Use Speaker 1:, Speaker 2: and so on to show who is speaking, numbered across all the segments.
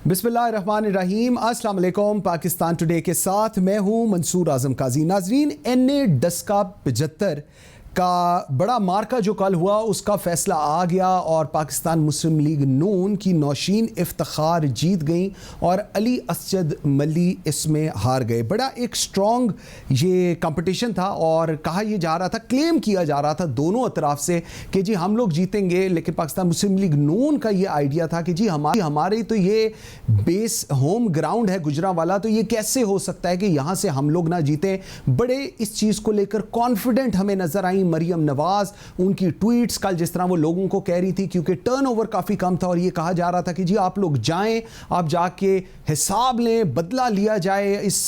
Speaker 1: बिस्मिल्लाहिर्रहमानिर्रहीम। अस्सलाम वालेकुम। पाकिस्तान टुडे के साथ मैं हूं मंसूर आजम काजी। नाजरीन, NA डस्का 75 का बड़ा मार्का जो कल हुआ उसका फैसला आ गया और पाकिस्तान मुस्लिम लीग नून की नौशीन इफ्तिखार जीत गई और अली असद मली इसमें हार गए। बड़ा एक स्ट्रॉन्ग ये कंपटीशन था और कहा यह जा रहा था, क्लेम किया जा रहा था दोनों अतराफ से कि जी हम लोग जीतेंगे, लेकिन पाकिस्तान मुस्लिम लीग नून का ये आइडिया था कि जी हमारे तो ये बेस होम ग्राउंड है गुजरांवाला, तो ये कैसे हो सकता है कि यहाँ से हम लोग ना जीतें। बड़े इस चीज़ को लेकर कॉन्फिडेंट हमें नजर आई मरियम नवाज, उनकी ट्वीट्स कल जिस तरह वो लोगों को कह रही थी, क्योंकि टर्नओवर काफ़ी कम था और ये कहा जा रहा था कि जी आप लोग जाएं, आप जाके हिसाब लें, बदला लिया जाए इस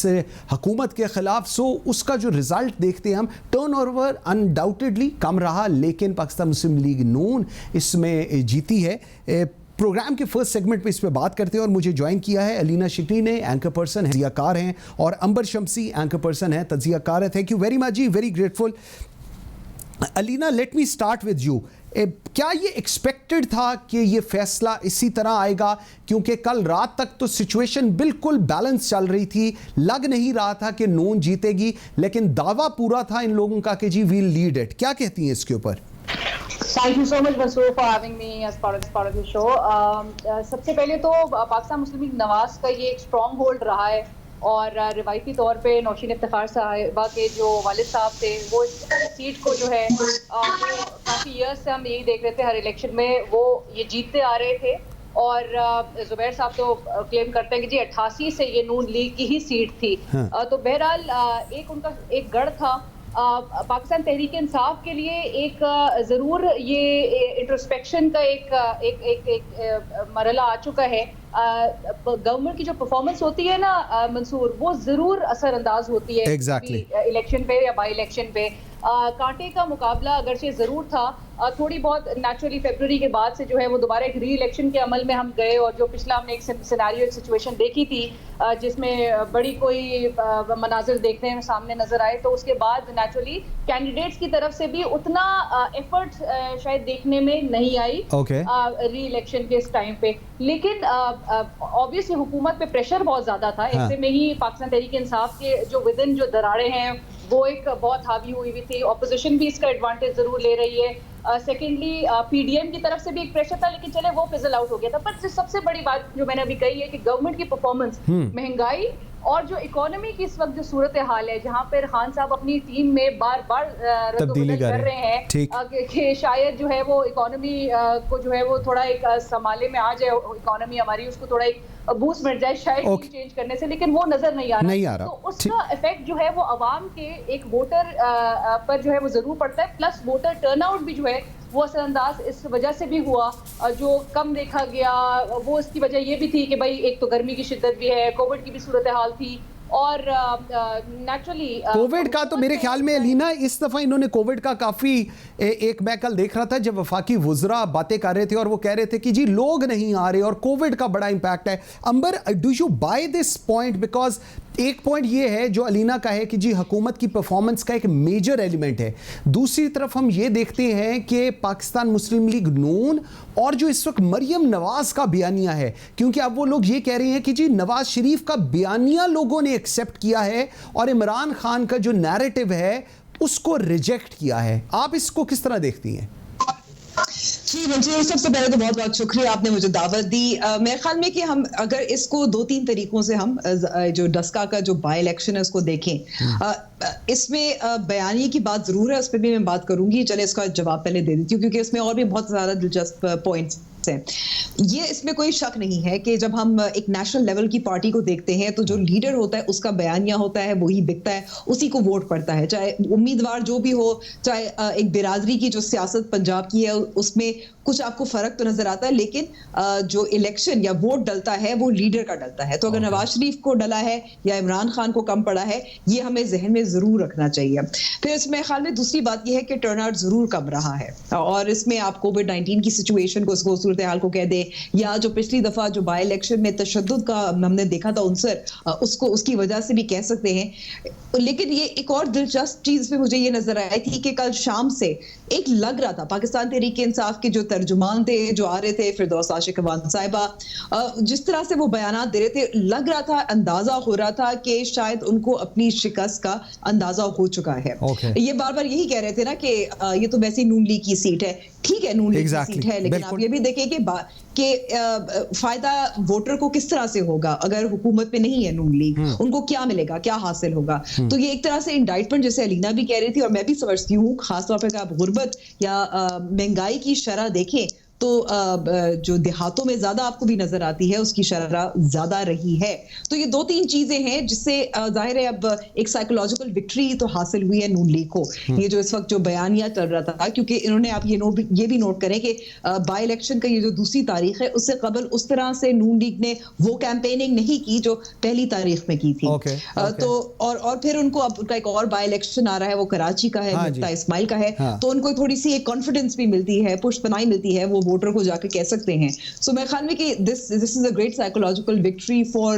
Speaker 1: हुकूमत के ख़िलाफ़। सो उसका जो रिज़ल्ट देखते हैं हम, टर्नओवर अनडाउटेडली कम रहा, लेकिन पाकिस्तान मुस्लिम लीग नून इसमें जीती है। प्रोग्राम के फर्स्ट सेगमेंट पे इस पे बात करते हैं और मुझे ज्वाइन किया है अलीना शिकरी ने, एंकर पर्सन है, तजियाकार हैं, और अंबर शमसी एंकर पर्सन है, तजियाकार है। थैंक यू वेरी मच जी, very grateful. Alina, let me start with you. क्या ये एक्सपेक्टेड था कि ये फैसला इसी तरह आएगा? क्योंकि कल रात तक तो सिचुएशन बिल्कुल बैलेंस चल रही थी, लग नहीं रहा था कि नून जीतेगी, लेकिन दावा पूरा था इन लोगों का कि जी वील लीड इट। क्या कहती हैं इसके ऊपर?
Speaker 2: Thank you so much, Mansoor, for having me as part of the show. सबसे पहले तो पाकिस्तान मुस्लिम लीग नवाज का ये एक स्ट्रॉन्ग होल्ड रहा है और रिवायती तौर पे नौशीन इफ्तिखार साहिबा के जो वालिद साहब थे वो इस सीट को जो है काफ़ी ईयर्स से हम यही देख रहे थे, हर इलेक्शन में वो ये जीतते आ रहे थे। और जुबैर साहब तो क्लेम करते हैं कि जी 88 से ये नून लीग की ही सीट थी। तो बहरहाल एक उनका एक गढ़ था। पाकिस्तान तहरीक इंसाफ के लिए एक ज़रूर ये इंट्रोस्पेक्शन का एक मरहला आ चुका है। गवर्नमेंट की जो परफॉर्मेंस होती है ना मंसूर, वो ज़रूर असरअंदाज होती है इलेक्शन पे या बाई इलेक्शन पे। कांटे का मुकाबला अगरचे ज़रूर था, थोड़ी बहुत नेचुरली फरवरी के बाद से जो है वो दोबारा एक री इलेक्शन के अमल में हम गए और जो पिछला हमने एक सिनेरियो एक सिचुएशन देखी थी जिसमें बड़ी कोई मनाजिर देखने में सामने नजर आए, तो उसके बाद नेचुरली कैंडिडेट्स की तरफ से भी उतना एफर्ट शायद देखने में नहीं आई री इलेक्शन के इस टाइम पे। लेकिन ऑब्वियसली हुकूमत पे प्रेशर बहुत ज़्यादा था। ऐसे में ही पाकिस्तान तहरीक इंसाफ के जो विदिन जो दरारें हैं वो एक बहुत हावी हुई थी। ऑपोजिशन भी इसका एडवांटेज जरूर ले रही है। सेकेंडली PDM की तरफ से भी एक प्रेशर था, लेकिन चले वो फिजल आउट हो गया था। पर सबसे बड़ी बात जो मैंने अभी कही है कि गवर्नमेंट की परफॉर्मेंस, महंगाई और जो इकोनॉमी की इस वक्त जो सूरत हाल है, जहाँ पर खान साहब अपनी टीम में बार बार रद्द कर रहे हैं कि शायद जो है वो इकोनॉमी को जो है वो थोड़ा एक संभाले में आ जाए, इकोनॉमी हमारी उसको थोड़ा एक बूस्ट मिल जाए शायद चेंज करने से, लेकिन वो नजर नहीं आ रहा। तो उसका इफेक्ट जो है वो अवाम के एक वोटर पर जो है वो जरूर पड़ता है। प्लस वोटर टर्नआउट भी जो है वो असरअंदाज इस वजह से भी हुआ, जो कम देखा गया। वो इसकी वजह ये भी थी कि भाई एक तो गर्मी की शिद्दत भी है, कोविड की भी सूरत हाल थी और नेचुरली
Speaker 1: कोविड का तो मेरे ख्याल में अलीना इस दफ़ा इन्होंने कोविड का काफ़ी एक मैं कल देख रहा था जब वफाकी वुज़रा बातें कर रहे थे और वो कह रहे थे कि जी लोग नहीं आ रहे और कोविड का बड़ा इम्पैक्ट है। Ambar, do you buy this point? Because एक पॉइंट ये है जो अलीना का है कि जी हुकूमत की परफॉर्मेंस का एक मेजर एलिमेंट है। दूसरी तरफ हम ये देखते हैं कि पाकिस्तान मुस्लिम लीग नून और जो इस वक्त मरियम नवाज का बयानिया है, क्योंकि अब वो लोग ये कह रहे हैं कि जी नवाज शरीफ का बयानिया लोगों ने एक्सेप्ट किया है और इमरान खान का जो नैरेटिव है उसको रिजेक्ट किया है। आप इसको किस तरह देखती हैं?
Speaker 3: जी मुझे सबसे पहले तो बहुत बहुत शुक्रिया, आपने मुझे दावत दी। मेरे ख्याल में कि हम अगर इसको 2-3 तरीकों से हम जो डस्का का जो बाई इलेक्शन है उसको देखें, इसमें बयानी की बात जरूर है, उस पर भी मैं बात करूंगी। चले इसका जवाब पहले दे देती हूँ क्योंकि इसमें और भी बहुत ज्यादा दिलचस्प पॉइंट्स हैं। ये इसमें कोई शक नहीं है कि जब हम एक नेशनल लेवल की पार्टी को देखते हैं तो जो लीडर होता है उसका बयानिया होता है, वही बिकता है, उसी को वोट पड़ता है, चाहे उम्मीदवार जो भी हो, चाहे एक बिरादरी की जो सियासत पंजाब की है उसमें कुछ आपको फर्क तो नजर आता है, लेकिन जो इलेक्शन या वोट डलता है वो लीडर का डलता है। तो अगर नवाज शरीफ को डला है या इमरान खान को कम पड़ा है, ये हमें जहन में ضرور رکھنا چاہیے. پھر اس میں خیال میں دوسری بات یہ ہے کہ ٹرن آؤٹ ضرور کم رہا ہے, اور اس میں آپ کووڈ-19 کی سچویشن کو, اس کو صورتحال کو کہہ دیں, یا جو پچھلی دفعہ جو بائی الیکشن میں تشدد کا ہم نے دیکھا تھا عنصر, اس کی وجہ سے بھی کہہ سکتے ہیں. لیکن یہ ایک اور دلچسپ چیز پہ مجھے یہ نظر آئی تھی کہ کل شام سے ایک لگ رہا تھا پاکستان تحریک انصاف کے جو ترجمان تھے جو آ رہے تھے, فردوس عاشق امان صاحبہ, جس طرح سے وہ بیانات دے رہے تھے, لگ رہا تھا, اندازہ ہو رہا تھا کہ شاید ان کو اپنی شکست کا اندازہ ہو چکا ہے. یہ بار بار یہی کہہ رہے تھے نا کہ یہ تو ویسے نون لیگ کی سیٹ ہے. ٹھیک ہے, نون لیگ کی سیٹ ہے, لیکن آپ یہ بھی دیکھیں کہ فائدہ ووٹر کو کس طرح سے ہوگا اگر حکومت میں نہیں ہے نون لیگ, ان کو کیا ملے گا, کیا حاصل ہوگا. تو یہ ایک طرح سے انڈائٹمنٹ, جیسے علینا بھی کہہ رہی تھی اور میں بھی سمجھتی ہوں, خاص طور پہ کہ آپ غربت یا مہنگائی کی شرح دیکھیں تو جو دیہاتوں میں زیادہ آپ کو بھی نظر آتی ہے, اس کی شرح زیادہ رہی ہے. تو یہ دو تین چیزیں ہیں جس سے ظاہر ہے اب ایک سائیکولوجیکل وکٹری تو حاصل ہوئی ہے نون لیگ کو. یہ جو اس وقت جو بیانیہ چل رہا تھا, کیونکہ انہوں نے, آپ یہ بھی نوٹ کریں کہ بائی الیکشن کا یہ جو دوسری تاریخ ہے, اس سے قبل اس طرح سے نون لیگ نے وہ کیمپیننگ نہیں کی جو پہلی تاریخ میں کی تھی. تو اور پھر ان کو اب کا ایک اور بائی الیکشن آ رہا ہے, وہ کراچی کا ہے, مفتا اسماعیل کا ہے, تو ان کو تھوڑی سی ایک کانفیڈنس بھی ملتی ہے, پشت پناہی ملتی ہے, وہ ووٹر کو جا کے کہہ سکتے ہیں. سو میرے خیال میں کہ this is a great psychological victory for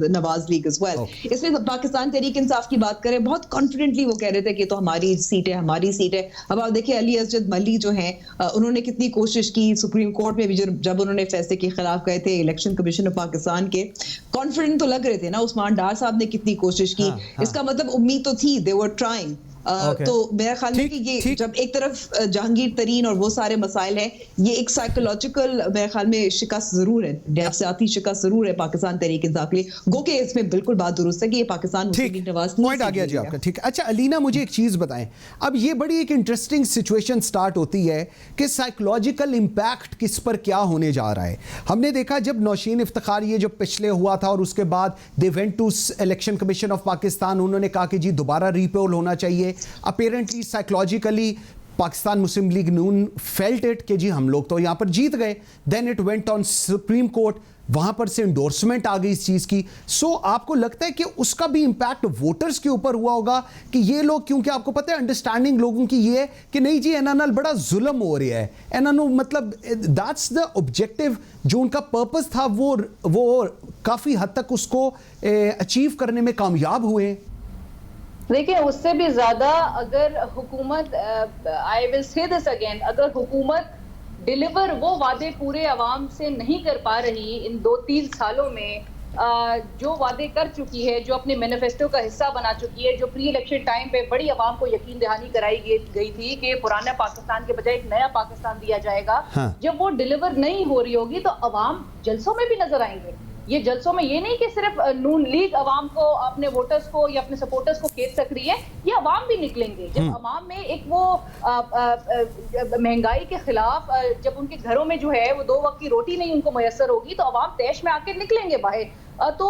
Speaker 3: Nawaz league is well. اس میں پاکستان تحریک انصاف کی بات کریں, بہت کانفیڈنٹلی وہ کہہ رہے تھے کہ تو ہماری سیٹ ہے, ہماری سیٹ ہے. اب آپ دیکھیں علی اسجد ملی جو ہیں, انہوں نے کتنی کوشش کی سپریم کورٹ میں بھی, جب انہوں نے فیصلے کے خلاف گئے تھے الیکشن کمیشن آف پاکستان کے, کانفیڈنٹ تو لگ رہے تھے نا. عثمان ڈار صاحب نے کتنی کوشش کی, اس کا مطلب امید تو تھی, دے ور ٹرائنگ. تو میرا خیال ہے کہ یہ جب ایک طرف جہانگیر ترین اور وہ سارے مسائل ہیں, یہ ایک سائیکولوجیکل میرے خیال میں شکست ضرور ہے, نفسیاتی شکست ضرور ہے پاکستان تحریک انصاف کے لیے. گو کہ اس میں بالکل بات درست ہے کہ یہ پاکستان مسلم لیگ نواز
Speaker 1: پوائنٹ آ گیا جی آپ کا. ٹھیک ہے, اچھا علینا مجھے ایک چیز بتائیں, اب یہ بڑی ایک انٹرسٹنگ سچویشن سٹارٹ ہوتی ہے کہ سائیکولوجیکل امپیکٹ کس پر کیا ہونے جا رہا ہے. ہم نے دیکھا جب نوشین افتخار یہ جو پچھلے ہوا تھا, اور اس کے بعد they went to election commission of Pakistan, انہوں نے کہا کہ جی دوبارہ ریپول ہونا چاہیے. Apparently psychologically Pakistan Muslim League Noon felt it کہ جی ہم لوگ تو یہاں پر جیت گئے. Then it went on supreme court, وہاں پر سے انڈورسمنٹ آ گئی اس چیز کی. سو آپ کو لگتا ہے کہ اس کا بھی امپیکٹ ووٹرز کے اوپر ہوا ہوگا کہ یہ لوگ, کیونکہ آپ کو پتہ ہے انڈرسٹینڈنگ لوگوں کی یہ ہے کہ نہیں جی انہوں نے بڑا ظلم ہو رہا ہے, انہوں مطلب دیٹس دا آبجیکٹیو, جو ان کا پرپس تھا وہ کافی حد تک اس کو اچیو کرنے میں کامیاب ہوئے.
Speaker 2: دیکھیں اس سے بھی زیادہ اگر حکومت, آئی ول سے دس اگین, اگر حکومت ڈیلیور وہ وعدے پورے عوام سے نہیں کر پا رہی ان 2-3 سالوں میں, جو وعدے کر چکی ہے, جو اپنے مینیفیسٹو کا حصہ بنا چکی ہے, جو پری الیکشن ٹائم پہ بڑی عوام کو یقین دہانی کرائی گئی تھی کہ پرانا پاکستان کے بجائے ایک نیا پاکستان دیا جائے گا, جب وہ ڈیلیور نہیں ہو رہی ہوگی تو عوام جلسوں میں بھی نظر آئیں گے. یہ جلسوں میں یہ نہیں کہ صرف نون لیگ عوام کو, اپنے ووٹرز کو یا اپنے سپورٹرز کو کھیت سک رہی ہے, یہ عوام بھی نکلیں گے. جب عوام میں ایک وہ مہنگائی کے خلاف, جب ان کے گھروں میں جو ہے وہ 2 وقت کی روٹی نہیں ان کو میسر ہوگی, تو عوام تیش میں آ کے نکلیں گے باہر. تو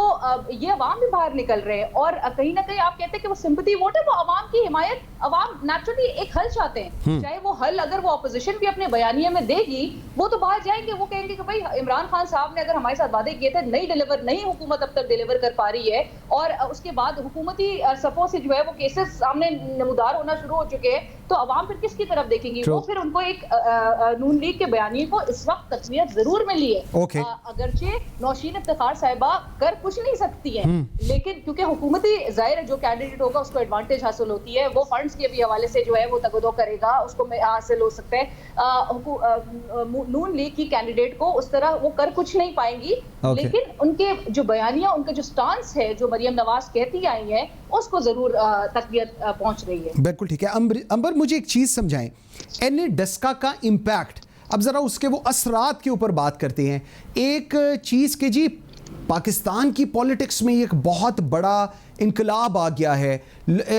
Speaker 2: یہ عوام بھی باہر نکل رہے ہیں, اور کہیں نہ کہیں آپ کہتے ہیں کہ وہ سمپتھی ووٹ ہے, وہ عوام کی حمایت, عوام نیچرلی ایک حل چاہتے ہیں. چاہے وہ حل اگر وہ اپوزیشن بھی اپنے بیانیے میں دے گی, وہ تو باہر جائیں گے, وہ کہیں گے کہ بھائی عمران خان صاحب نے اگر ہمارے ساتھ وعدے کیے تھے, نہیں حکومت اب تک ڈیلیور کر پا رہی ہے, اور اس کے بعد حکومتی صفوں سے جو ہے وہ کیسز سامنے نمودار ہونا شروع ہو چکے ہیں, تو عوام پھر کس کی طرف دیکھیں گی؟ وہ پھر ان کو ایک نون لیگ کے بیانیے کو اس وقت تقویت ضرور ملی ہے, اگرچہ نوشین افتخار صاحبہ کر کچھ نہیں سکتی ہیں, لیکن کیونکہ حکومتی ظاہر جو کینڈیڈیٹ ہوگا اس کو ایڈوانٹیج حاصل ہوتی ہے, وہ فنڈز کے بھی حوالے سے جو ہے وہ تگدو کرے گا, اس کو حاصل ہو سکتا ہے. نون لیگ کی کینڈیڈیٹ کو اس طرح وہ کر کچھ نہیں پائیں گی, لیکن ان کے جو بیانیہ, ان کا جو سٹانس ہے, جو مریم نواز کہتی آئی ہیں, اس کو ضرور تقویت پہنچ رہی ہے.
Speaker 1: بالکل ٹھیک ہے. امبر مجھے ایک چیز سمجھائیں, این اے ڈسکا کا امپیکٹ, اب ذرا اس کے وہ اثرات کے اوپر بات کرتے ہیں. ایک چیز کہ جی پاکستان کی پولیٹکس میں ایک بہت بڑا انقلاب آ گیا ہے,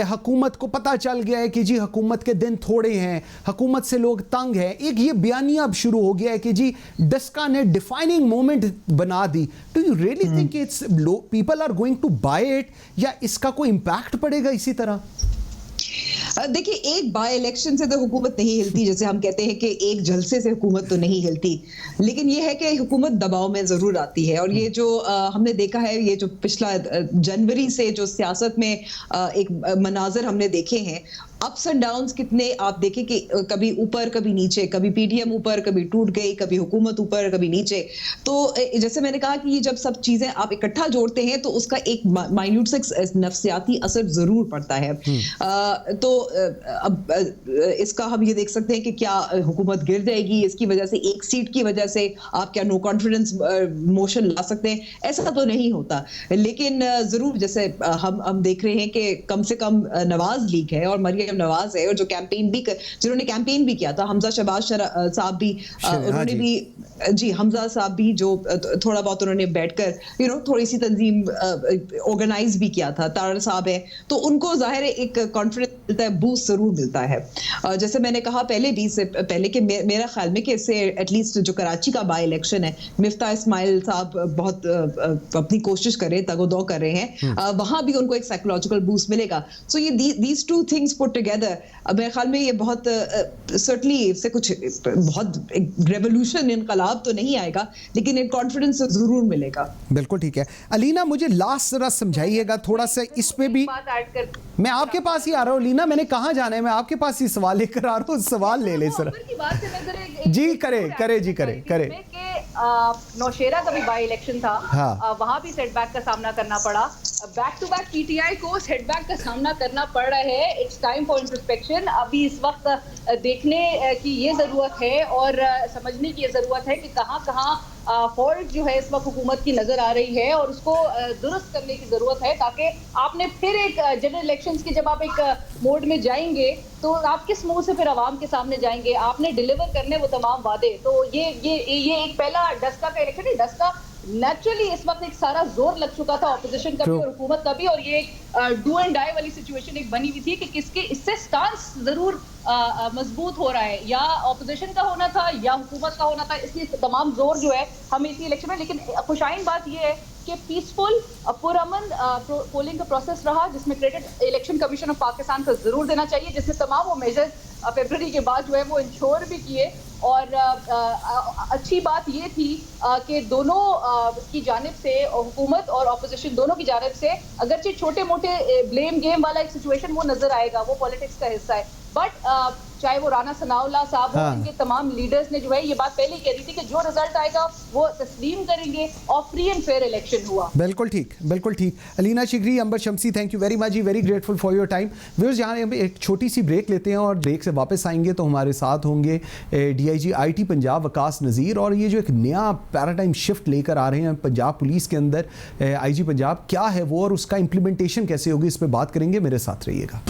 Speaker 1: حکومت کو پتہ چل گیا ہے کہ جی حکومت کے دن تھوڑے ہیں, حکومت سے لوگ تنگ ہیں. ایک یہ بیانیہ اب شروع ہو گیا ہے کہ جی ڈسکا نے ڈیفائننگ مومنٹ بنا دی. Do you really think it's people are going to buy it, یا اس کا کوئی امپیکٹ پڑے گا اسی طرح؟
Speaker 3: देखिए, एक बाय इलेक्शन से तो हुकूमत नहीं हिलती, जैसे हम कहते हैं कि एक जलसे से हुकूमत तो नहीं हिलती, लेकिन ये है कि हुकूमत दबाव में जरूर आती है। और ये जो हमने देखा है, ये जो पिछला जनवरी से जो सियासत में एक मनाजर हमने देखे हैं, अप्स एंड डाउन्स कितने, आप देखें कि कभी ऊपर कभी नीचे, कभी पीडीएम ऊपर कभी टूट गई, कभी हुकूमत ऊपर कभी नीचे। तो जैसे मैंने कहा कि ये जब सब चीजें आप इकट्ठा जोड़ते हैं तो उसका एक माइन्यूट से नफसियाती असर जरूर पड़ता है। तो अब इसका हम ये देख सकते हैं कि क्या हुकूमत गिर जाएगी इसकी वजह से, एक सीट की वजह से आप क्या नो कॉन्फिडेंस मोशन ला सकते हैं, ऐसा तो नहीं होता। लेकिन जरूर जैसे हम देख रहे हैं कि कम से कम नवाज लीग है और मरियम नवाज है, और जो कैंपेन भी जिन्होंने कैंपेन भी किया था, हमजा शहबाज साहब भी, उन्होंने भी जी, हमजा साहब भी जो थोड़ा बहुत उन्होंने बैठकर थोड़ी सी तंजीम ऑर्गेनाइज भी किया था, तारड़ साहब है, तो उनको जाहिर है एक कॉन्फिडेंस मिलता है, बूस्ट जरूर मिलता है। जैसे मैंने कहा पहले भी से पहले कि मेरा ख्याल में कि इससे एटलीस्ट जो कराची का बाई इलेक्शन है, मिफ्ता इस्माइल साहब बहुत अपनी कोशिश कर रहे हैं, तगोदो कर रहे हैं, वहां भी उनको एक साइकोलॉजिकल बूस्ट मिलेगा। सो ये these two things put together, मेरे ख्याल में ये बहुत सर्टनली इससे कुछ बहुत रेवोल्यूशन, इनकलाब तो नहीं आएगा, लेकिन एक कॉन्फिडेंस जरूर मिलेगा।
Speaker 1: बिल्कुल ठीक है। अलीना, मुझे लास्ट जरा समझाइएगा थोड़ा सा इस पे भी। मैं आपके पास ही आ रहा हूँ लीना, मैंने कहाँ जाना है, मैं आपके पास ही सवाल लेकर आ रहा हूँ, सवाल ले सर। जी करे।
Speaker 2: नौशेरा का भी बाई इलेक्शन था,
Speaker 1: हाँ।
Speaker 2: वहां भी सेटबैक का सामना करना पड़ा, बैक टू बैक पीटीआई को सेटबैक का सामना करना पड़ रहा है। It's time for introspection. अभी इस वक्त देखने की ये जरूरत है और समझने की ये जरूरत है कि कहाँ फॉल्ट जो है इस वक्त हुकूमत की नजर आ रही है और उसको दुरुस्त करने की जरूरत है, ताकि आपने फिर एक जनरल इलेक्शंस की जब आप एक मोड में जाएंगे तो आप किस मुंह से फिर आवाम के सामने जाएंगे, आपने डिलीवर करने वो तमाम वादे। तो ये एक पहला डस्का का इलेक्शन है। डस्का नेचुरली इस वक्त एक सारा जोर लग चुका था ऑपोजिशन का भी और हुकूमत का भी, और ये डू एंड डाई वाली सिचुएशन एक बनी हुई थी कि किसके इससे स्टांस जरूर मजबूत हो रहा है, या ऑपोजिशन का होना था या हुकूमत का होना था, इसलिए तमाम जोर जो है हमें इसी इलेक्शन में। लेकिन खुशाइन बात ये है कि पीसफुल पुरअमन पोलिंग का प्रोसेस रहा, जिसमें credit election commission of Pakistan को जरूर देना चाहिए, जिसने तमाम वो मेजर्स फरवरी के बाद जो है वो इंश्योर भी किए। और अच्छी बात ये थी कि दोनों की जानिब से, हुकूमत और अपोजिशन दोनों की जानिब से, अगरचे छोटे मोटे ब्लेम गेम वाला एक सिचुएशन वो नजर आएगा, वो पॉलिटिक्स का हिस्सा है, बट चाहे वो राना सनाउल्लाह साहब हो, इनके तमाम लीडर्स ने जो है ये बात पहले ही कह दी थी कि जो रिजल्ट आएगा वो तस्लीम करेंगे और फ्री एंड फेयर इलेक्शन हुआ।
Speaker 1: बिल्कुल ठीक। Alina Shigri, Ambar Shamsi, thank you very much जी, very grateful for your time. Viewers, यहाँ एक छोटी सी ब्रेक लेते हैं और ब्रेक से वापस आएंगे तो हमारे साथ होंगे DIG IT पंजाब वकास नज़ीर, और ये जो एक नया पैराडाइम शिफ्ट लेकर आ रहे हैं पंजाब पुलिस के अंदर, IG पंजाब क्या है वो और उसका इम्प्लीमेंटेशन कैसे होगी, इस पर बात करेंगे। मेरे साथ रहिएगा।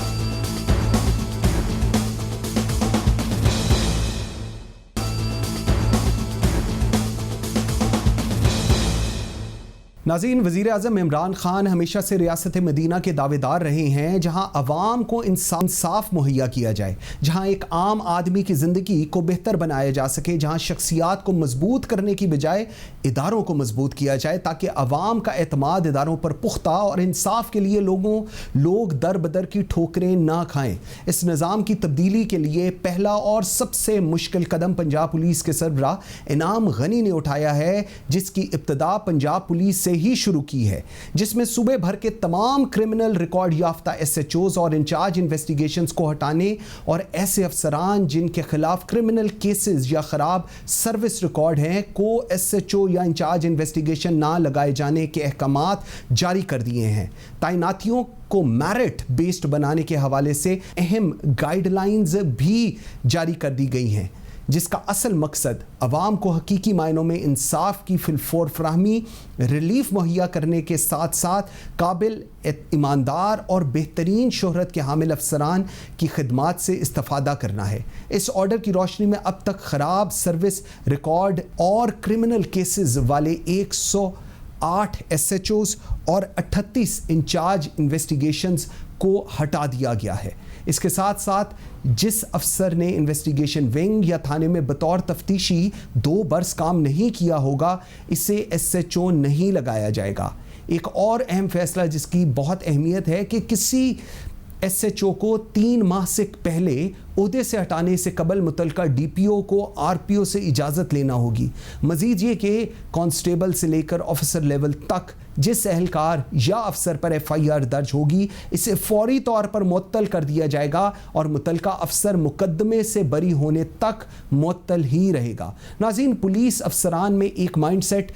Speaker 1: नाज़रीन, वज़ीर आज़म इमरान खान हमेशा से रियासत मदीना के दावेदार रहे हैं, जहां अवाम को इंसाफ मुहैया किया जाए, जहां एक आम आदमी की ज़िंदगी को बेहतर बनाया जा सके, जहां शख्सियात को मजबूत करने की बजाय इदारों को मजबूत किया जाए, ताकि अवाम का एतमाद इदारों पर पुख्ता और इंसाफ के लिए लोग दर बदर की ठोकरें ना खाएं। इस निज़ाम की तब्दीली के लिए पहला और सबसे मुश्किल कदम पंजाब पुलिस के सरबराह इनाम गनी ने उठाया है, जिसकी इब्तिदा पंजाब पुलिस से ही शुरू की है, जिसमें सूबे भर के तमाम क्रिमिनल रिकॉर्ड याफ्ता SHOs और इंचार्ज इन्वेस्टिगेशंस को हटाने और ऐसे अफसरान जिनके खिलाफ क्रिमिनल केसेस या खराब सर्विस रिकॉर्ड हैं को SHO या इंचार्ज इन्वेस्टिगेशन ना लगाए जाने के अहकामात जारी कर दिए हैं। तैनातियों को मेरिट बेस्ड बनाने के हवाले से अहम गाइडलाइंस भी जारी कर दी गई हैं, जिसका असल मकसद अवाम को हकीकी मायनों में इंसाफ की फिलफोर फराहमी, रिलीफ मुहैया करने के साथ साथ काबिल ईमानदार और बेहतरीन शोहरत के हामिल अफसरान की खिदमात से इस्तेफादा करना है। इस ऑर्डर की रोशनी में अब तक ख़राब सर्विस रिकॉर्ड और क्रिमिनल केसेस वाले 108 SHOs और 38 इंचार्ज इन्वेस्टिगेशंस को हटा दिया गया है। इसके साथ साथ जिस अफसर ने इन्वेस्टिगेशन विंग या थाने में बतौर तफ्तीशी 2 बरस काम नहीं किया होगा, इसे SHO नहीं लगाया जाएगा। एक और अहम फैसला जिसकी बहुत अहमियत है कि किसी SHO को 3 माह से पहले ओहदे से हटाने से कबल मुतलका DPO को RPO से इजाज़त लेना होगी। मज़ीद ये कि कांस्टेबल से लेकर ऑफिसर लेवल तक जिस एहलकार या अफसर पर FIR दर्ज होगी इसे फौरी तौर पर मुअत्तल कर दिया जाएगा और मुतलका अफसर मुकदमे से बरी होने तक मुअत्तल ही रहेगा। नाज़रीन, पुलिस अफसरान में एक माइंडसेट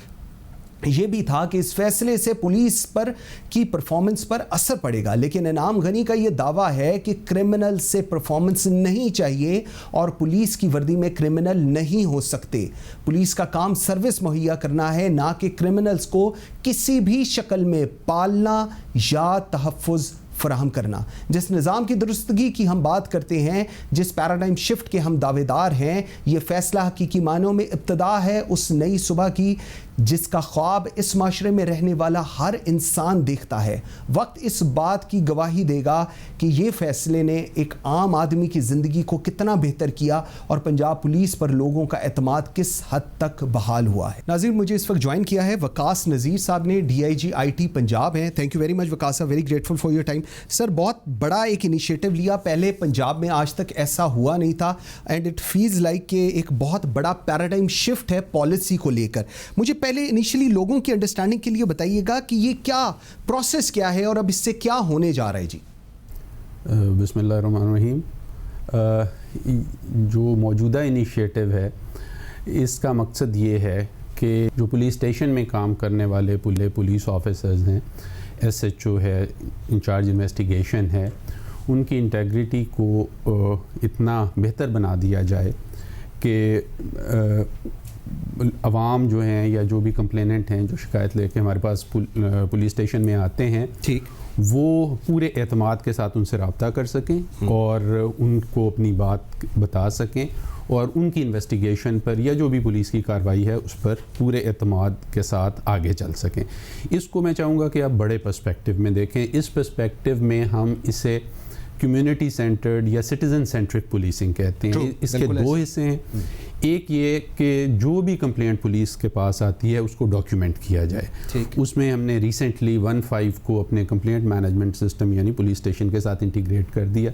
Speaker 1: ये भी था कि इस फैसले से पुलिस पर की परफॉर्मेंस पर असर पड़ेगा, लेकिन इनाम गनी का ये दावा है कि क्रिमिनल से परफॉर्मेंस नहीं चाहिए और पुलिस की वर्दी में क्रिमिनल नहीं हो सकते। पुलिस का काम सर्विस मुहैया करना है, ना कि क्रिमिनल्स को किसी भी शक्ल में पालना या तहफ़्फ़ुज़ फराहम करना। जिस निज़ाम की दुरुस्तगी की हम बात करते हैं, जिस पैराडाइम शिफ्ट के हम दावेदार हैं, ये फ़ैसला हकीकी मानों में इब्तिदा है उस नई सुबह की जिसका ख्वाब इस माशरे में रहने वाला हर इंसान देखता है। वक्त इस बात की गवाही देगा कि ये फ़ैसले ने एक आम आदमी की ज़िंदगी को कितना बेहतर किया और पंजाब पुलिस पर लोगों का एतमाद किस हद तक बहाल हुआ है। नाज़रीन, मुझे इस वक्त ज्वाइन किया है वकास नज़ीर साहब ने, DIG IT पंजाब हैं। Thank you very much Waqas साहब, very grateful for your time. Sir, बहुत बड़ा एक इनिशिएटिव लिया, पहले पंजाब में आज तक ऐसा हुआ नहीं था एंड इट फील्स लाइक कि एक बहुत बड़ा पैराडाइम शिफ्ट है पॉलिसी को लेकर। मुझे पहले इनिशियली लोगों की अंडरस्टैंडिंग के लिए बताइएगा कि ये क्या प्रोसेस क्या है और अब इससे क्या होने जा रहा है। जी
Speaker 4: बिस्मिल्लाहिर्रहमानिर्रहीम। जो मौजूदा इनिशिएटिव है इसका मकसद ये है कि जो पुलिस स्टेशन में काम करने वाले पुलिस ऑफिसर्स हैं, SHO है, इंचार्ज इन्वेस्टिगेशन है, उनकी इंटेग्रिटी को इतना बेहतर बना दिया जाए कि अवाम जो हैं या जो भी कंप्लेनेंट हैं जो शिकायत लेके हमारे पास पुलिस स्टेशन में आते हैं, ठीक, वो पूरे एतमाद के साथ उनसे रब्ता कर सकें और उनको अपनी बात बता सकें और उनकी इन्वेस्टिगेशन पर या जो भी पुलिस की कार्रवाई है उस पर पूरे एतमाद के साथ आगे चल सकें। इसको मैं चाहूँगा कि आप बड़े पर्सपेक्टिव में देखें। इस पर्सपेक्टिव में हम इसे कम्युनिटी सेंटर्ड या सिटीज़न सेंट्रिक पुलिसिंग कहते हैं। इसके 2 हिस्से हैं। एक ये कि जो भी कंप्लेंट पुलिस के पास आती है उसको डॉक्यूमेंट किया जाए। उसमें हमने रिसेंटली 15 को अपने कंप्लेंट मैनेजमेंट सिस्टम यानी पुलिस स्टेशन के साथ इंटीग्रेट कर दिया।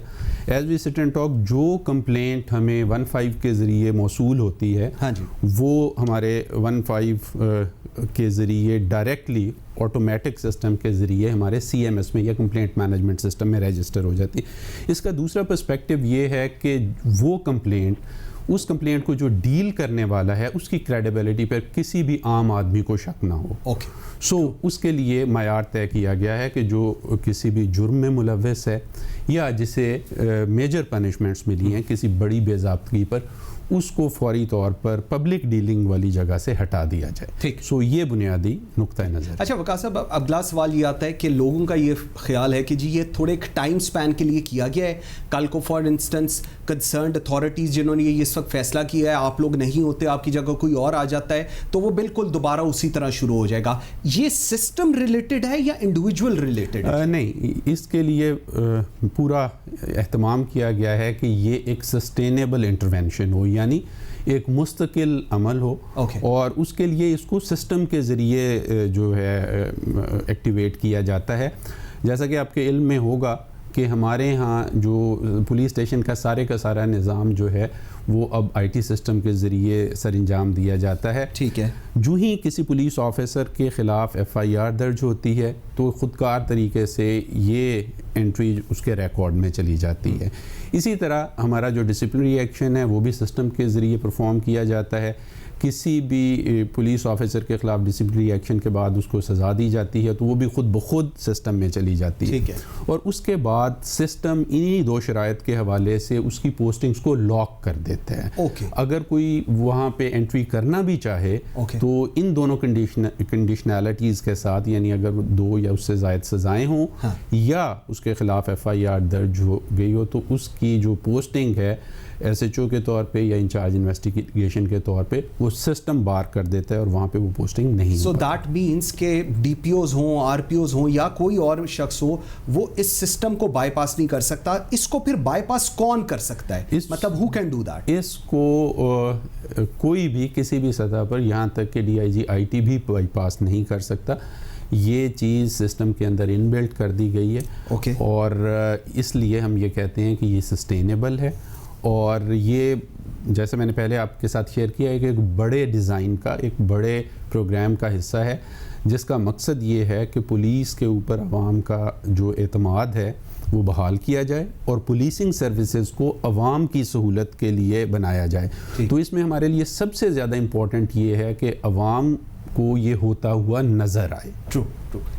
Speaker 4: As we sit and talk, जो कंप्लेंट हमें 15 के ज़रिए मौसूल होती है, हाँ जी, वो हमारे 15 के ज़रिए डायरेक्टली ऑटोमेटिक सिस्टम के ज़रिए हमारे CMS में या कंप्लेंट मैनेजमेंट सिस्टम में रजिस्टर हो जाती है। इसका दूसरा पर्सपेक्टिव ये है कि वो कंप्लेंट, उस कंप्लेंट को जो डील करने वाला है उसकी क्रेडिबिलिटी पर किसी भी आम आदमी को शक ना हो। सो उसके लिए मायार तय किया गया है कि जो किसी भी जुर्म में मुलव्वस है या जिसे मेजर पनिशमेंट्स मिली हैं किसी बड़ी बेज़ाब्तगी पर, उसको फौरी तौर पर पब्लिक डीलिंग वाली जगह से हटा दिया जाए। ठीक, सो ये बुनियादी नुक्ता नज़र।
Speaker 1: अच्छा वकास साहब, अगला सवाल ये आता है कि लोगों का ये ख्याल है कि जी ये थोड़े एक टाइम स्पैन के लिए किया गया है। कल को फॉर इंस्टेंस कंसर्न्ड अथॉरिटीज़ जिन्होंने ये इस वक्त फैसला किया है, आप लोग नहीं होते, आपकी जगह कोई और आ जाता है, तो वो बिल्कुल दोबारा उसी तरह शुरू हो जाएगा। ये सिस्टम रिलेटेड है या इंडिविजुअल रिलेटेड है?
Speaker 4: नहीं, इसके लिए पूरा एहतमाम किया गया है कि ये एक सस्टेनेबल इंटरवेंशन हो, यानी एक मुस्तकिल अमल हो। और उसके लिए इसको सिस्टम के ज़रिए जो है एक्टिवेट किया जाता है। जैसा कि आपके इल्म में होगा कि हमारे यहाँ जो पुलिस स्टेशन का सारा निज़ाम जो है वो अब IT सिस्टम के ज़रिए सर अंजाम दिया जाता है। ठीक है। जो ही किसी पुलिस ऑफिसर के ख़िलाफ़ FIR दर्ज होती है तो ख़ुदकार तरीके से ये एंट्री उसके रिकॉर्ड में चली जाती है। इसी तरह हमारा जो डिसिप्लिनरी एक्शन है वो भी सिस्टम के ज़रिए परफॉर्म किया जाता है। किसी भी पुलिस ऑफिसर के ख़िलाफ़ डिसिप्लिनरी एक्शन के बाद उसको सज़ा दी जाती है तो वो भी ख़ुद ब खुद सिस्टम में चली जाती है। ठीक है। और उसके बाद सिस्टम इन्हीं 2 शराइत के हवाले से उसकी पोस्टिंग्स को लॉक कर देता है। अगर कोई वहाँ पे एंट्री करना भी चाहे तो इन दोनों कंडीशनैलिटीज़ के साथ, यानी अगर 2 या उससे ज़ायद सज़ाएँ हों, हाँ, या उसके ख़िलाफ़ FIR दर्ज हो गई हो, तो उसकी जो पोस्टिंग है SHO के तौर पे या इंचार्ज इन्वेस्टिगेशन के तौर पे वो सिस्टम बार कर देता है और वहाँ पे वो पोस्टिंग नहीं।
Speaker 1: सो दैट मीन्स के DPOs हों, RPOs हों या कोई और शख्स हो, वो इस सिस्टम को बाईपास नहीं कर सकता। इसको फिर बाईपास कौन कर सकता है? मतलब हु कैन डू दैट?
Speaker 4: इसको कोई भी किसी भी सतह पर, यहाँ तक कि DIG IT भी बाईपास नहीं कर सकता। یہ چیز سسٹم کے اندر ان بلٹ کر دی گئی ہے
Speaker 1: اوکے
Speaker 4: اور اس لیے ہم یہ کہتے ہیں کہ یہ سسٹینیبل ہے اور یہ جیسے میں نے پہلے آپ کے ساتھ شیئر کیا ہے کہ ایک بڑے ڈیزائن کا ایک بڑے پروگرام کا حصہ ہے جس کا مقصد یہ ہے کہ پولیس کے اوپر عوام کا جو اعتماد ہے وہ بحال کیا جائے اور پولیسنگ سروسز کو عوام کی سہولت کے لیے بنایا جائے. تو اس میں ہمارے لیے سب سے زیادہ امپورٹنٹ یہ ہے کہ عوام کو یہ ہوتا ہوا نظر آئے.
Speaker 1: ٹرو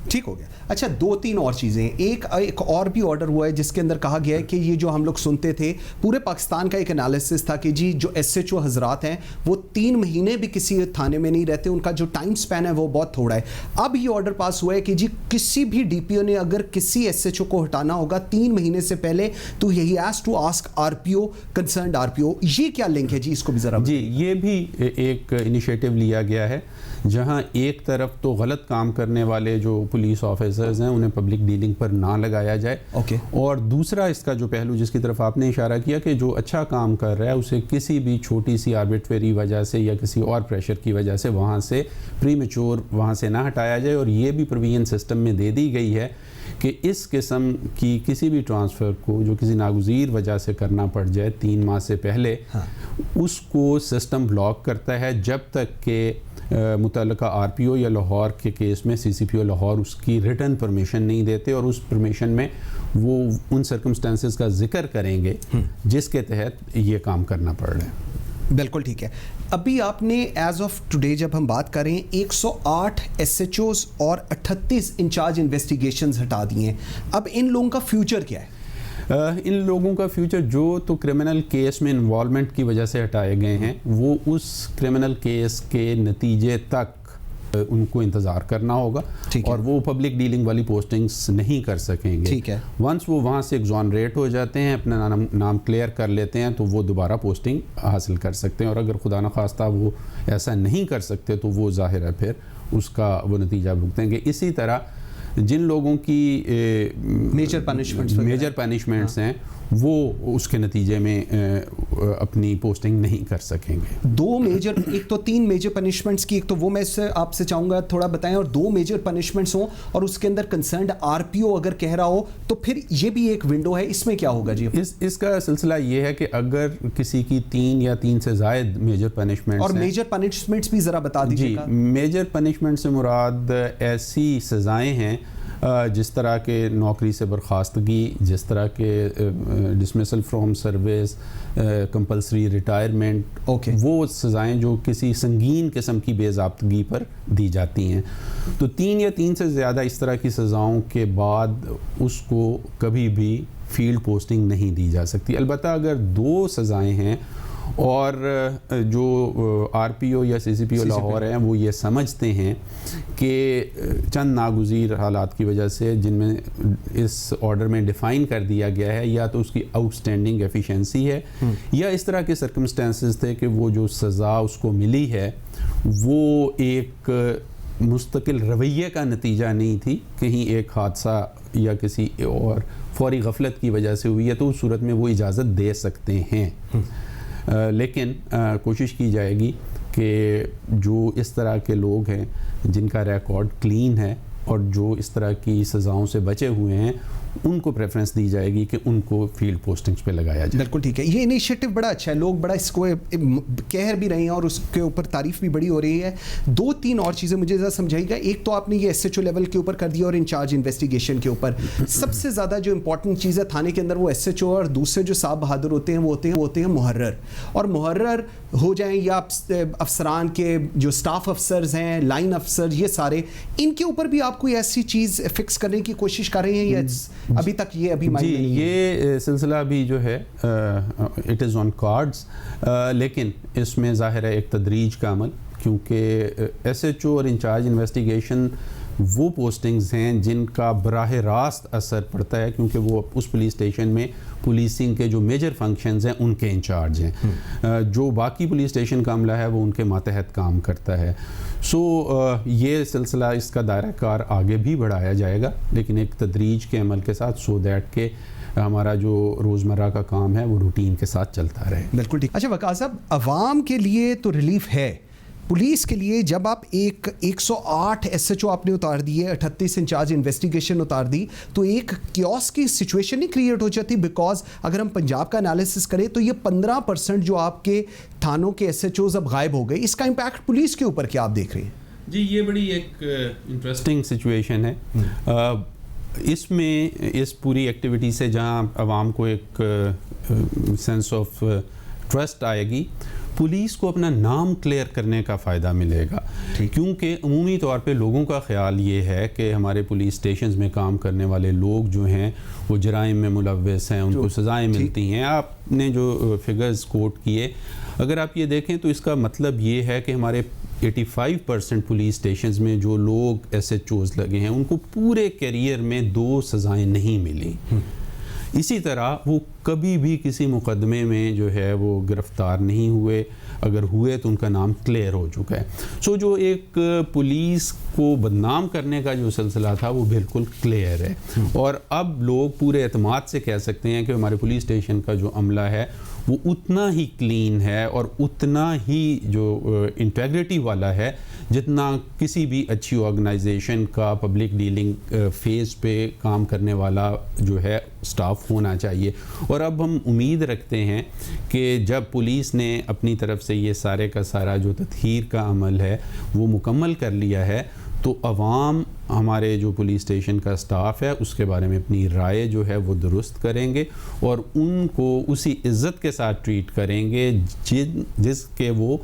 Speaker 1: ٹھیک ہو گیا. اچھا 2-3 اور چیزیں. ایک اور بھی آرڈر ہوا ہے جس کے اندر کہا گیا ہے کہ یہ جو ہم لوگ سنتے تھے پورے پاکستان کا ایک انالیسس تھا کہ جی جو SHO حضرات ہیں وہ 3 مہینے بھی کسی تھانے میں نہیں رہتے, ان کا جو ٹائم سپین ہے وہ بہت تھوڑا ہے. اب یہ آرڈر پاس ہوا ہے کہ جی کسی بھی DPO نے اگر کسی SHO کو ہٹانا ہوگا 3 مہینے سے پہلے تو یہی has to ask RPO concerned RPO. یہ کیا لنک ہے جی, اس کو بھی ذرا.
Speaker 4: جی یہ بھی ایک انیشیٹو لیا گیا ہے جہاں ایک طرف تو غلط کام کرنے والے جو پولیس آفیسرز ہیں انہیں پبلک ڈیلنگ پر نہ لگایا جائے اور دوسرا اس کا جو پہلو جس کی طرف آپ نے اشارہ کیا کہ جو اچھا کام کر رہا ہے اسے کسی بھی چھوٹی سی آربیٹری وجہ سے یا کسی اور پریشر کی وجہ سے وہاں سے پری میچور وہاں سے نہ ہٹایا جائے. اور یہ بھی پروویژن سسٹم میں دے دی گئی ہے کہ اس قسم کی کسی بھی ٹرانسفر کو جو کسی ناگزیر وجہ سے کرنا پڑ جائے 3 ماہ سے پہلے اس کو سسٹم بلاک کرتا ہے جب تک کہ متعلقہ RPO یا لاہور کے کیس میں CCPO لاہور اس کی ریٹن پرمیشن نہیں دیتے اور اس پرمیشن میں وہ ان سرکمسٹانسز کا ذکر کریں گے جس کے تحت یہ کام کرنا پڑ رہا ہے.
Speaker 1: بالکل ٹھیک ہے. ابھی آپ نے ایز آف ٹوڈے جب ہم بات کریں 108 SHOs اور 38 انچارج انویسٹیگیشنز ہٹا دیے ہیں. اب ان لوگوں کا فیوچر کیا ہے؟
Speaker 4: ان لوگوں کا فیوچر جو تو کرمنل کیس میں انوالومنٹ کی وجہ سے ہٹائے گئے ہیں وہ اس کرمنل کیس کے نتیجے تک ان کو انتظار کرنا ہوگا اور وہ پبلک ڈیلنگ والی پوسٹنگز نہیں کر سکیں گے.
Speaker 1: ٹھیک ہے.
Speaker 4: ونس وہ وہاں سے ایگزونریٹ ہو جاتے ہیں اپنا نام کلیئر کر لیتے ہیں تو وہ دوبارہ پوسٹنگ حاصل کر سکتے ہیں اور اگر خدا نخواستہ وہ ایسا نہیں کر سکتے تو وہ ظاہر ہے پھر اس کا وہ نتیجہ بھگتیں گے. اسی طرح جن لوگوں کی
Speaker 1: میجر
Speaker 4: پنشمنٹس ہیں وہ اس کے نتیجے میں اپنی پوسٹنگ نہیں کر سکیں گے.
Speaker 1: ایک تو 3 میجر پنشمنٹس کی, ایک تو وہ میں آپ سے چاہوں گا تھوڑا بتائیں, اور 2 میجر پنشمنٹس ہوں اور اس کے اندر کنسرنڈ RPO اگر کہہ رہا ہو تو پھر یہ بھی ایک ونڈو ہے. اس میں کیا ہوگا جی؟
Speaker 4: اس کا سلسلہ یہ ہے کہ اگر کسی کی 3 یا 3 سے زائد میجر پنشمنٹس
Speaker 1: اور میجر پنشمنٹس بھی ذرا بتا دیجیے گا.
Speaker 4: میجر پنشمنٹ سے مراد ایسی سزائیں ہیں جس طرح کے نوکری سے برخاستگی, جس طرح کے dismissal from service, compulsory retirement, وہ سزائیں جو کسی سنگین قسم کی بے ضابطگی پر دی جاتی ہیں. تو 3 یا 3 سے زیادہ اس طرح کی سزاؤں کے بعد اس کو کبھی بھی فیلڈ پوسٹنگ نہیں دی جا سکتی. البتہ اگر 2 سزائیں ہیں اور جو RPO یا CCPO لاہور ہیں وہ یہ سمجھتے ہیں کہ چند ناگزیر حالات کی وجہ سے جن میں اس آرڈر میں ڈیفائن کر دیا گیا ہے یا تو اس کی آؤٹ اسٹینڈنگ ایفیشنسی ہے یا اس طرح کے سرکمسٹانسز تھے کہ وہ جو سزا اس کو ملی ہے وہ ایک مستقل رویے کا نتیجہ نہیں تھی, کہیں ایک حادثہ یا کسی اور فوری غفلت کی وجہ سے ہوئی ہے, تو اس صورت میں وہ اجازت دے سکتے ہیں. لیکن کوشش کی جائے گی کہ جو اس طرح کے لوگ ہیں جن کا ریکارڈ کلین ہے اور جو اس طرح کی سزاؤں سے بچے ہوئے ہیں ان کو پریفرنس دی جائے گی کہ ان کو فیلڈ پوسٹنگز پہ لگایا جائے.
Speaker 1: بالکل ٹھیک ہے. یہ انیشیٹو بڑا اچھا ہے, لوگ بڑا اس کو کہہ بھی رہے ہیں اور اس کے اوپر تعریف بھی بڑی ہو رہی ہے. 2-3 اور چیزیں مجھے ذرا سمجھائیے گا. ایک تو آپ نے یہ SHO لیول کے اوپر کر دیا اور انچارج انویسٹیگیشن کے اوپر. سب سے زیادہ جو امپورٹنٹ چیز ہے تھانے کے اندر وہ SHO اور دوسرے جو صاحب بہادر ہوتے ہیں وہ ہوتے ہیں محرر. اور محرر ہو جائیں یا افسران کے جو سٹاف افسرز ہیں, لائن افسر, یہ سارے ان کے اوپر بھی آپ کوئی ایسی چیز فکس کرنے کی کوشش کر رہے ہیں یا ابھی تک یہ
Speaker 4: جی یہ سلسلہ بھی جو ہے اٹ از آن کارڈز, لیکن اس میں ظاہر ہے ایک تدریج کا عمل, کیونکہ SHO اور انچارج انویسٹیگیشن وہ پوسٹنگز ہیں جن کا براہ راست اثر پڑتا ہے کیونکہ وہ اس پولیس اسٹیشن میں پولیسنگ کے جو میجر فنکشنز ہیں ان کے انچارج ہیں. جو باقی پولیس اسٹیشن کا عملہ ہے وہ ان کے ماتحت کام کرتا ہے. یہ سلسلہ اس کا دائرہ کار آگے بھی بڑھایا جائے گا, لیکن ایک تدریج کے عمل کے ساتھ, سو دیٹ کہ ہمارا جو روزمرہ کا کام ہے وہ روٹین کے ساتھ چلتا رہے.
Speaker 1: بالکل ٹھیک. اچھا وقار صاحب, عوام کے لیے تو ریلیف ہے, पुलिस के लिए जब आप एक 108 SHO आपने उतार दिए, 38 इंचार्ज इन्वेस्टिगेशन उतार दी, तो एक क्योस की सिचुएशन ही क्रिएट हो जाती, बिकॉज अगर हम पंजाब का एनालिसिस करें तो ये 15% जो आपके थानों के SHOs अब गायब हो गए, इसका इम्पैक्ट पुलिस के ऊपर क्या आप देख रहे हैं?
Speaker 4: जी, ये बड़ी एक इंटरेस्टिंग सिचुएशन है। इसमें इस पूरी एक्टिविटी से जहाँ आवाम को एक सेंस ऑफ ट्रस्ट आएगी, पुलिस को अपना नाम क्लियर करने का फ़ायदा मिलेगा, क्योंकि अमूमी तौर पे लोगों का ख़्याल ये है कि हमारे पुलिस स्टेशंस में काम करने वाले लोग जो हैं वो जराइम में मुलव्वस हैं, उनको सज़ाएं मिलती हैं। आपने जो फिगर्स कोट किए, अगर आप ये देखें तो इसका मतलब ये है कि हमारे 85% पुलिस स्टेशंस में जो लोग SHOs लगे हैं उनको पूरे करियर में 2 सज़ाएं नहीं मिली। इसी तरह वो कभी भी किसी मुकदमे में जो है वो गिरफ़्तार नहीं हुए, अगर हुए तो उनका नाम क्लियर हो चुका है। सो जो एक पुलिस को बदनाम करने का जो सिलसिला था वो बिल्कुल क्लियर है, और अब लोग पूरे एतमाद से कह सकते हैं कि हमारे पुलिस स्टेशन का जो अमला है वो उतना ही क्लीन है और उतना ही जो इंटेग्रिटी वाला है जितना किसी भी अच्छी ऑर्गेनाइजेशन का पब्लिक डीलिंग फेस पे काम करने वाला जो है स्टाफ होना चाहिए। और अब हम उम्मीद रखते हैं कि जब पुलिस ने अपनी तरफ से ये सारे का सारा जो तत्हीर का अमल है वो मुकम्मल कर लिया है, तो अवाम हमारे जो पुलिस स्टेशन का स्टाफ है उसके बारे में अपनी राय जो है वो दुरुस्त करेंगे और उनको उसी इज़्ज़त के साथ ट्रीट करेंगे जिसके वो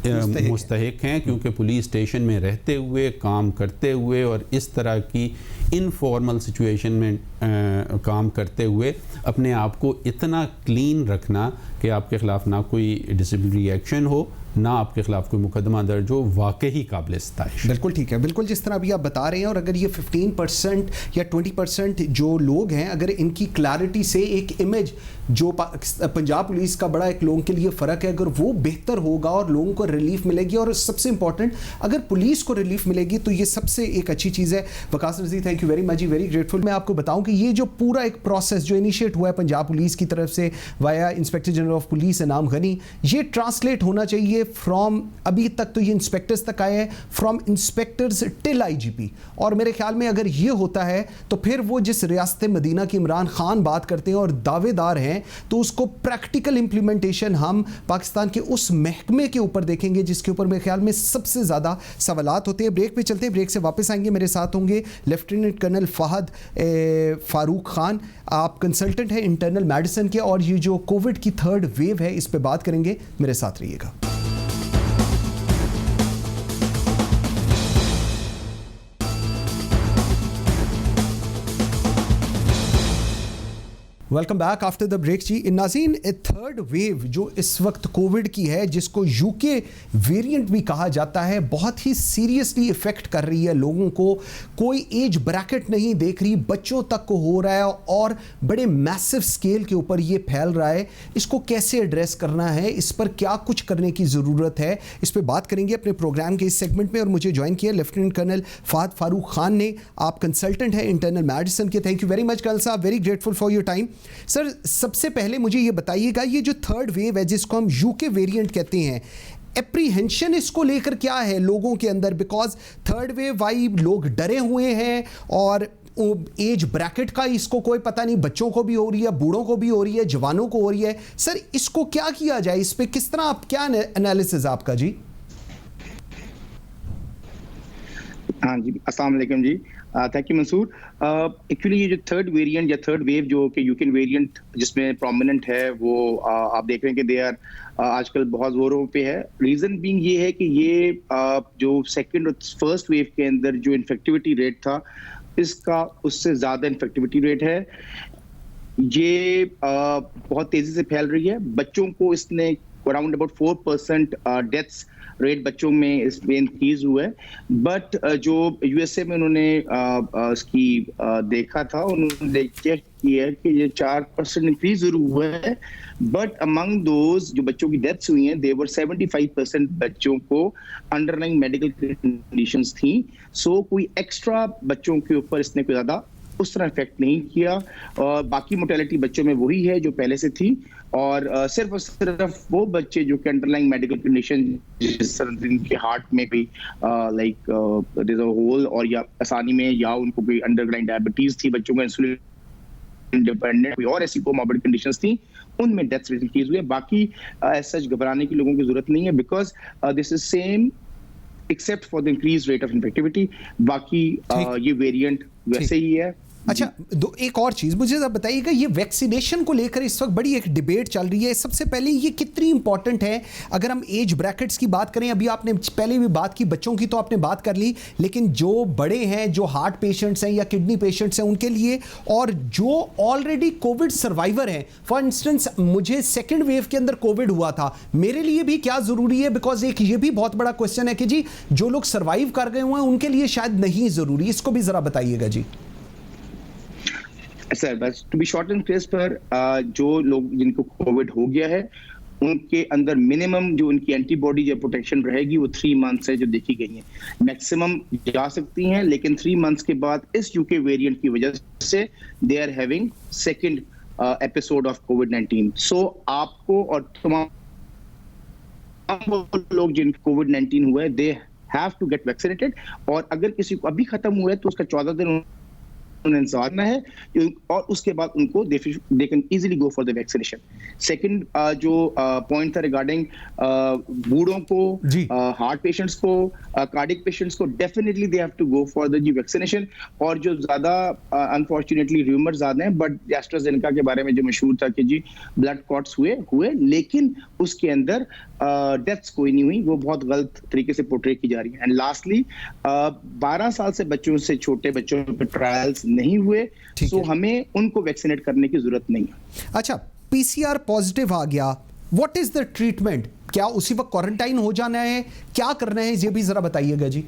Speaker 4: मुस्तहिक हैं, क्योंकि पुलिस स्टेशन में रहते हुए, काम करते हुए और इस तरह की इनफॉर्मल सिचुएशन में काम करते हुए अपने आप को इतना क्लीन रखना कि आपके ख़िलाफ़ ना कोई डिसिप्लिनरी एक्शन हो, ना आपके खिलाफ कोई मुकदमा दर्ज हो, वाकई काबिल सताइश।
Speaker 1: बिल्कुल ठीक है, बिल्कुल जिस तरह अभी आप बता रहे हैं। और अगर ये 15% या 20% जो लोग हैं, अगर इनकी क्लैरिटी से एक इमेज जो पंजाब पुलिस का बड़ा एक लोगों के लिए फ़र्क है, अगर वो बेहतर होगा और लोगों को रिलीफ मिलेगी, और सबसे इंपॉर्टेंट अगर पुलिस को रिलीफ मिलेगी तो ये सबसे एक अच्छी चीज़ है। वकास रज़ी, thank you very much, very grateful. मैं आपको बताऊं कि ये जो पूरा एक प्रोसेस जो इनिशिएट हुआ है पंजाब पुलिस की तरफ से via inspector general of police इनाम गनी, ये ट्रांसलेट होना चाहिए फ्रॉम, अभी तक तो ये इंस्पेक्टर्स तक आए हैं, फ्रॉम इंस्पेक्टर्स टिल IGP। और मेरे ख्याल में अगर ये होता है तो फिर वो जिस रियासत मदीना की इमरान खान बात करते हैं और दावेदार हैं, तो उसको प्रैक्टिकल इम्प्लीमेंटेशन हम पाकिस्तान के उस महकमे के ऊपर देखेंगे जिसके ऊपर मेरे ख्याल में सबसे ज़्यादा सवालात होते हैं। ब्रेक पे चलते हैं, ब्रेक से वापस आएंगे। मेरे साथ होंगे लेफ्टिनेंट कर्नल फहद फारूक खान, आप कंसल्टेंट हैं इंटरनल मेडिसिन के, और ये जो कोविड की 3rd वेव है इस पे बात करेंगे। मेरे साथ रहिएगा। Welcome back after the break जी। नाज़रीन, 3rd वेव जो इस वक्त कोविड की है, जिसको UK वेरिएंट भी कहा जाता है, बहुत ही सीरियसली इफ़ेक्ट कर रही है लोगों को। कोई एज ब्रैकेट नहीं देख रही, बच्चों तक को हो रहा है और बड़े मैसिव स्केल के ऊपर ये फैल रहा है। इसको कैसे एड्रेस करना है, इस पर क्या कुछ करने की ज़रूरत है, इस पर बात करेंगे अपने प्रोग्राम के इस सेगमेंट में। और मुझे ज्वाइन किया लेफ्टिनेंट कर्नल फहद फारूक खान ने, आप कंसल्टेंट हैं इंटरनल मेडिसिन के। Thank you very much colonel साहब, very grateful for your time. Sir, सबसे पहले मुझे ये बताइएगा, ये जो 3rd वेव है जिसको हम UK वेरिएंट कहते हैं, एप्रीहेंशन इसको लेकर क्या है लोगों के अंदर? बिकॉज 3rd वेव आई, लोग डरे हुए हैं और एज ब्रैकेट का इसको कोई पता नहीं, बच्चों को भी हो रही है, बूढ़ों को भी हो रही है, जवानों को हो रही है। सर, इसको क्या किया जाए, इस पे किस तरह आप, क्या एनालिसिस आपका जी?
Speaker 5: हाँ जी, अस्सलाम वालेकुम जी, थैंक यू मंसूर। एक्चुअली ये जो 3rd वेरिएंट या 3rd वेव जो कि यूके वेरिएंट जिसमें प्रोमिनेंट है, वो आप देख रहे हैं कि दे आर आजकल बहुत जोरों पे है। रीज़न बीइंग ये है कि ये जो 2nd और 1st वेव के अंदर जो इन्फेक्टिविटी रेट था, इसका उससे ज़्यादा इन्फेक्टिविटी रेट है। ये बहुत तेज़ी से फैल रही है। बच्चों को इसने अराउंड अबाउट 4% डेथ्स रेट बच्चों में इसमें इंक्रीज हुआ है। बट जो USA में उन्होंने इसकी देखा था, उन्होंने चेक किया कि ये 4% इंक्रीज जरूर हुआ है, बट अमंग दोज जो बच्चों की डेथ्स हुई हैं, देवर 75% बच्चों को अंडरलाइंग मेडिकल कंडीशंस थी। सो कोई एक्स्ट्रा बच्चों के ऊपर इसने कोई ज्यादा उस तरह इफेक्ट नहीं किया, और बाकी मोर्टेलिटी बच्चों में वही है जो पहले से थी। اور صرف اور صرف وہ بچے جو کہ انڈرلائنگ میڈیکل کنڈیشن جس طرح جن کے ہارٹ میں کوئی لائک دیر اے ہول اور یا آسانی میں یا ان کو کوئی انڈرلائنگ ڈائبٹیز تھی, بچوں کا انسولین ڈیپینڈنٹ کوئی اور ایسی کوموربڈ کنڈیشنز تھیں, ان میں ڈیتھ ریٹ انکریز ہوئے. باقی ایز سچ گھبرانے کی لوگوں کی ضرورت نہیں ہے, because this is same except for the increase rate of infectivity. باقی یہ ویریئنٹ ویسے ہی ہے.
Speaker 1: اچھا ایک اور چیز مجھے ذرا بتائیے گا, یہ ویکسینیشن کو لے کر اس وقت بڑی ایک ڈیبیٹ چل رہی ہے. سب سے پہلے یہ کتنی امپورٹنٹ ہے؟ اگر ہم ایج بریکٹس کی بات کریں, ابھی آپ نے پہلے بھی بات کی, بچوں کی تو آپ نے بات کر لی, لیکن جو بڑے ہیں, جو ہارٹ پیشنٹس ہیں یا کڈنی پیشنٹس ہیں ان کے لیے, اور جو آلریڈی کووڈ سروائیور ہیں, فار انسٹنس مجھے سیکنڈ ویو کے اندر کووڈ ہوا تھا, میرے لیے بھی کیا ضروری ہے؟ بیکاز ایک یہ بھی بہت بڑا کوشچن ہے کہ جی جو لوگ سروائیو کر گئے ہوئے ہیں ان کے لیے شاید نہیں ضروری, اس کو بھی ذرا بتائیے گا. جی
Speaker 5: سر بس to be short and crisp پر جو لوگ جن کو کووڈ ہو گیا ہے ان کے اندر منیمم جو ان کی اینٹی باڈی جو پروٹیکشن رہے گی وہ 3 months ہے جو دیکھی گئی ہیں. میکسیمم جا سکتی ہیں لیکن 3 months کے بعد اس یوکے ویریئنٹ کی وجہ سے they are having second episode of کووڈ-19. سو آپ کو اور تمام لوگ جن کو کووڈ-19 ہوا ہے they have to get vaccinated, اور اگر کسی کو ابھی ختم ہوا ہے تو اس کا 14 دن انتظار نہ ہے, اور اس کے بعد ان کو they can easily go for the vaccination. Second جو پوائنٹ تھا ریگارڈنگ بوڑھوں کو, ہارٹ پیشنٹس کو, کارڈک پیشنٹس کو, definitely they have to go for the vaccination. اور جو زیادہ انفارچونیٹلی ریومر زیادہ ہیں, بٹ ایسٹرازینیکا کے بارے میں جو مشہور تھا کہ جی بلڈ کلوٹس ہوئے لیکن اس کے اندر ڈیتھس کوئی نہیں ہوئی, وہ بہت غلط طریقے سے پورٹری کی جا رہی ہے. اینڈ لاسٹلی 12 سال سے بچوں سے چھوٹے بچوں پہ ٹرائلز نہیں ہوئے, سو ہمیں ان کو ویکسینیٹ کرنے کی ضرورت نہیں ہے.
Speaker 1: اچھا پی سی آر پازیٹیو آ گیا, واٹ از دا ٹریٹمنٹ؟ کیا اسی وقت کوارنٹائن ہو جانا ہے, کیا کرنا ہے, یہ بھی ذرا بتائیے گا. جی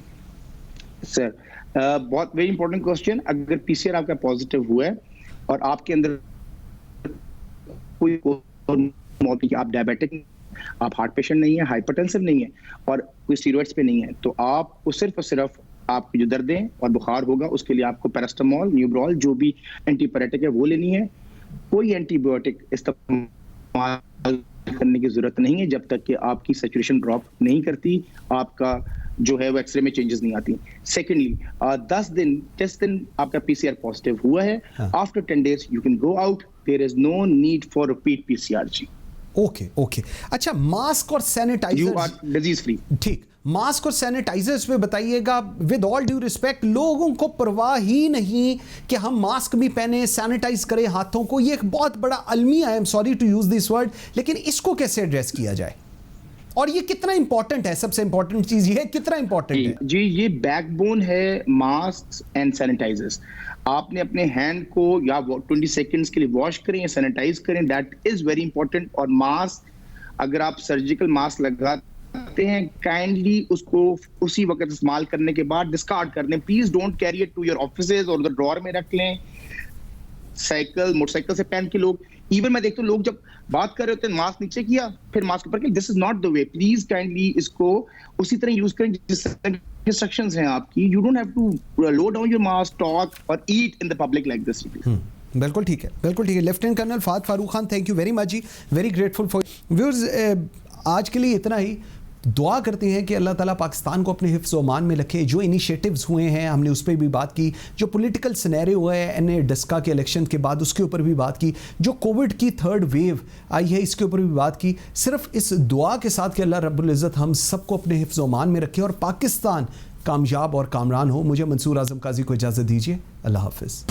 Speaker 5: سر بہت ویری امپورٹنٹ کوسچن. اگر پی سی آر آپ کا پازیٹیو ہوا ہے اور آپ کے اندر کوئی آپ ڈائبیٹک, آپ ہارٹ پیشنٹ نہیں ہے, ہائپرٹینسو نہیں ہے, اور کوئی اسٹیرائڈس پہ نہیں ہے, تو آپ کو صرف اور صرف آپ کی جو دردیں اور بخار ہوگا اس کے لیے آپ کو پیراسٹامول, نیوبرول, جو بھی اینٹی پیریٹک ہے وہ لینی ہے. کوئی اینٹی بایوٹک استعمال کرنے کی ضرورت نہیں ہے جب تک کہ آپ کی سیچوریشن ڈراپ نہیں کرتی, آپ کا جو ہے وہ ایکس رے میں چینجز نہیں آتی. سیکنڈلی 10 دن آپ کا پی سی آر پازیٹیو ہوا ہے, after 10 days you can go out, there is no need for repeat P C R. جی
Speaker 1: اوکے. اچھا ماسک اور sanitizer,
Speaker 5: you are disease free.
Speaker 1: ٹھیک, ماسک اور سینیٹائزرز پہ بتائیے گا. ود آل ڈیو ریسپیکٹ, لوگوں کو پرواہ ہی نہیں کہ ہم ماسک بھی پہنے, سینیٹائز کریں ہاتھوں کو. یہ ایک بہت بڑا المیہ ہے, I am sorry to use this word, لیکن اس کو کیسے ایڈریس کیا جائے, اور یہ کتنا امپورٹنٹ ہے؟ سب سے امپورٹنٹ چیز یہ ہے کتنا امپورٹنٹ ہے.
Speaker 5: جی یہ بیک بون ہے ماسک اینڈ سینیٹائزرز. آپ نے اپنے ہینڈ کو یا 20 سیکنڈز کے لیے واش کریں یا سینیٹائز کریں, دیٹ از ویری امپورٹنٹ. اور ماسک اگر آپ سرجیکل ماسک لگاتے ہیں, کائنڈلی اس کو اسی وقت استعمال کرنے کے بعد ڈسکارڈ کر دیں. Please don't carry it to your offices اور ڈراور میں رکھ لیں. موٹر سائیکل سے پہن کے لوگ, ایون میں دیکھتا ہوں لوگ جب بات کر رہے ہوتے ہیں ماسک نیچے کیا پھر ماسک اوپر کیا. This is not the way. Please kindly اس کو اسی طرح یوز کریں جس طرح انسٹرکشنز ہیں آپ کی. You don't have to lower down your mask, talk اور eat in the public like this.
Speaker 1: بالکل ٹھیک ہے, بالکل ٹھیک ہے. Lieutenant colonel Fahad Farooq Khan, thank you very much جی, ویری گریٹفل فار ویورز. آج کے لیے اتنا ہی. دعا کرتے ہیں کہ اللہ تعالیٰ پاکستان کو اپنے حفظ و امان میں رکھے. جو انیشیٹوز ہوئے ہیں ہم نے اس پہ بھی بات کی, جو پولیٹیکل سینیریو ہے این اے ڈسکا کے الیکشن کے بعد اس کے اوپر بھی بات کی, جو کووڈ کی 3rd ویو آئی ہے اس کے اوپر بھی بات کی. صرف اس دعا کے ساتھ کہ اللہ رب العزت ہم سب کو اپنے حفظ و امان میں رکھے اور پاکستان کامیاب اور کامران ہو. مجھے منصور اعظم قاضی کو اجازت دیجیے. اللہ حافظ.